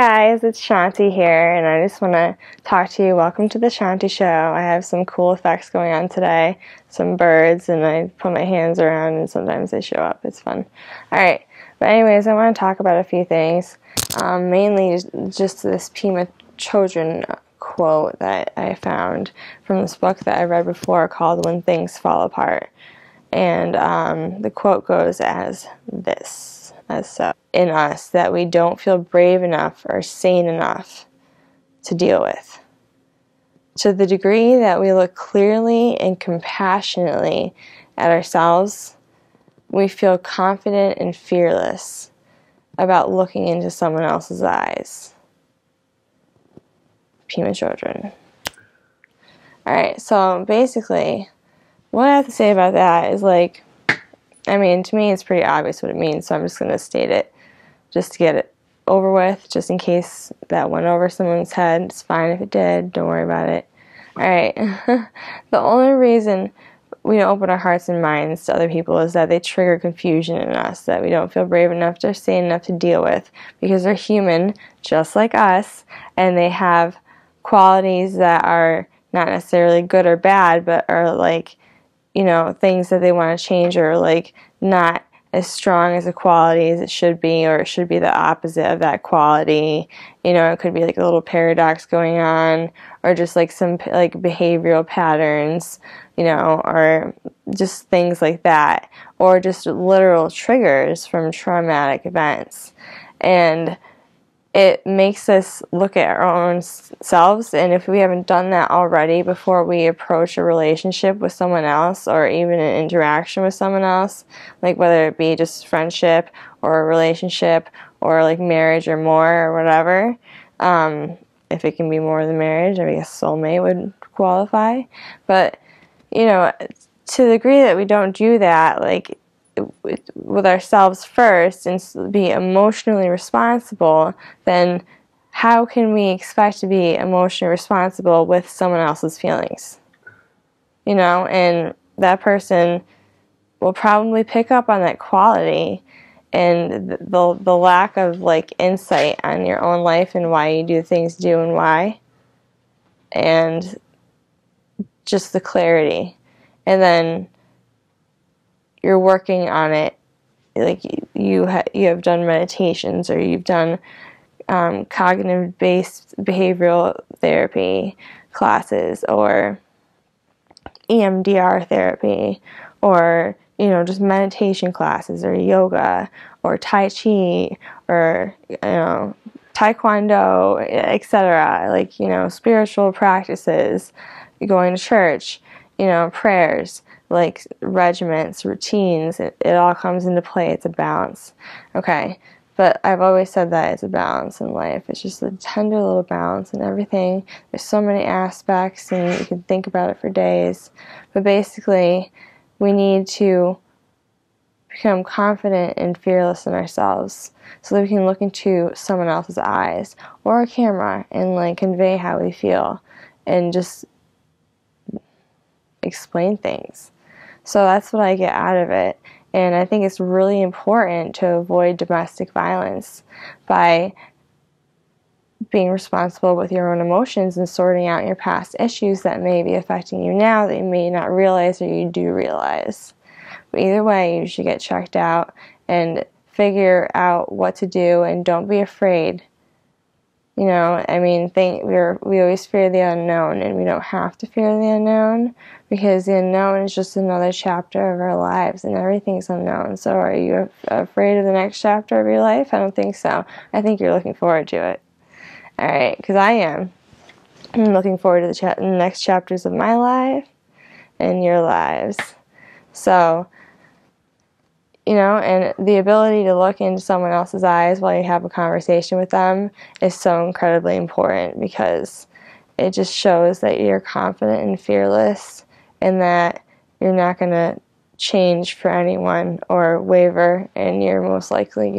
guys, it's Chaunty here, and I just want to talk to you. Welcome to the Chaunty Show. I have some cool effects going on today, some birds, and I put my hands around and sometimes they show up. It's fun. Alright, but anyways, I want to talk about a few things, mainly just this Pema Chödron quote that I found from this book that I read before called When Things Fall Apart. And the quote goes as this, as so. In us that we don't feel brave enough or sane enough to deal with. To the degree that we look clearly and compassionately at ourselves, we feel confident and fearless about looking into someone else's eyes. Pema Chödron. Alright, so basically, what I have to say about that is like, I mean, to me it's pretty obvious what it means, so I'm just going to state it just to get it over with, just in case that went over someone's head. It's fine if it did, don't worry about it. Alright, the only reason we don't open our hearts and minds to other people is that they trigger confusion in us, that we don't feel brave enough or sane enough to deal with, because they're human, just like us, and they have qualities that are not necessarily good or bad, but are like, you know, things that they want to change, or like not as strong as a quality as it should be, or it should be the opposite of that quality. You know, it could be like a little paradox going on, or just like some like behavioral patterns, you know, or just things like that, or just literal triggers from traumatic events. And it makes us look at our own selves, and if we haven't done that already before we approach a relationship with someone else, or even an interaction with someone else, like whether it be just friendship or a relationship or like marriage or more or whatever, if it can be more than marriage, I guess soulmate would qualify. But you know, to the degree that we don't do that, like with ourselves first, and be emotionally responsible, then how can we expect to be emotionally responsible with someone else's feelings? You know, and that person will probably pick up on that quality and the lack of like insight on your own life and why you do things you do and why, and just the clarity. And then you're working on it, like you have done meditations, or you've done cognitive-based behavioral therapy classes, or EMDR therapy, or you know, just meditation classes, or yoga, or Tai Chi, or you know, Taekwondo, etc. Like, you know, spiritual practices, going to church, you know, prayers, like regiments, routines, it all comes into play. It's a balance. Okay, but I've always said that it's a balance in life. It's just a tender little balance in everything. There's so many aspects, and you can think about it for days. But basically, we need to become confident and fearless in ourselves, so that we can look into someone else's eyes or a camera and like convey how we feel and just explain things. So that's what I get out of it. And I think it's really important to avoid domestic violence by being responsible with your own emotions and sorting out your past issues that may be affecting you now that you may not realize, or you do realize. But either way, you should get checked out and figure out what to do, and don't be afraid. You know, I mean, we always fear the unknown, and we don't have to fear the unknown, because the unknown is just another chapter of our lives, and everything's unknown. So are you afraid of the next chapter of your life? I don't think so. I think you're looking forward to it. Alright, because I am. I'm looking forward to the next chapters of my life and your lives. So, you know, and the ability to look into someone else's eyes while you have a conversation with them is so incredibly important, because it just shows that you're confident and fearless, and that you're not going to change for anyone or waver, and you're most likely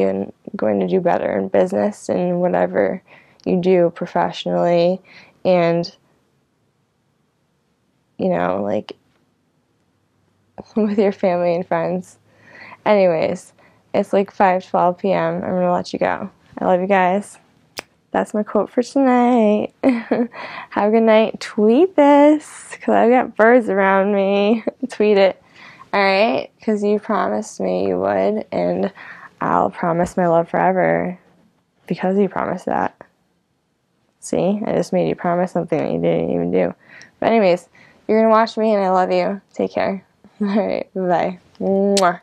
going to do better in business and whatever you do professionally, and, you know, like with your family and friends. Anyways, it's like 5:12 p.m. I'm going to let you go. I love you guys. That's my quote for tonight. Have a good night. Tweet this, because I've got birds around me. Tweet it. Alright? Because you promised me you would, and I'll promise my love forever because you promised that. See? I just made you promise something that you didn't even do. But anyways, you're going to watch me, and I love you. Take care. Alright, bye-bye. Mwah.